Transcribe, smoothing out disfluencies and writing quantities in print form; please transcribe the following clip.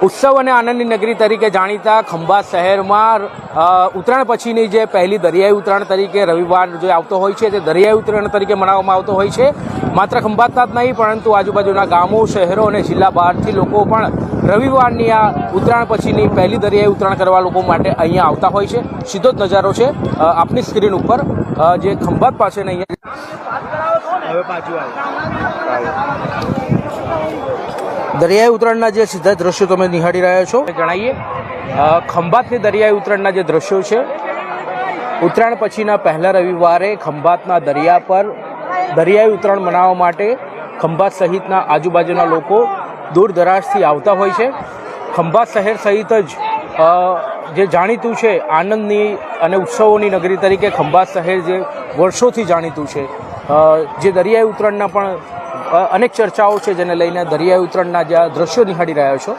ઉત્સવ અને આનંદની નગરી તરીકે જાણીતા ખંભાત શહેરમાં ઉત્તરાયણ પછીની જે પહેલી દરિયાઈ ઉત્તરાયણ તરીકે રવિવાર જે આવતો હોય છે તે દરિયાઈ ઉત્તરાયણ તરીકે મનાવવામાં આવતો હોય છે। માત્ર ખંભાતના જ નહીં પરંતુ આજુબાજુના ગામો, શહેરો અને જિલ્લા બહારથી લોકો પણ રવિવારની આ ઉત્તરાયણ પછીની પહેલી દરિયાઈ ઉત્તરાયણ કરવા લોકો માટે અહીંયા આવતા હોય છે। સીધો જ નજારો છે આપની સ્ક્રીન ઉપર જે ખંભાત પાસે દરિયાઈ ઉત્તરાયણના જે સીધા દ્રશ્યો તમે નિહાળી રહ્યા છો જણાવીએ ખંભાતની દરિયાઈ ઉત્તરાયણના જે દ્રશ્યો છે ઉત્તરાયણ પછીના પહેલા રવિવારે ખંભાતના દરિયા પર દરિયાઈ ઉત્તરાયણ મનાવવા માટે ખંભાત સહિતના આજુબાજુના લોકો દૂર દરાજથી આવતા હોય છે। ખંભાત શહેર સહિત જ જે જાણીતું છે આનંદની અને ઉત્સવોની નગરી તરીકે ખંભાત શહેર જે વર્ષોથી જાણીતું છે જે દરિયાઈ ઉત્તરાયણના પણ અનેક ચર્ચાઓ છે જેને લઈને દરિયાઈ ઉત્તરાયણના જે દ્રશ્યો નિહાળી રહ્યા છો।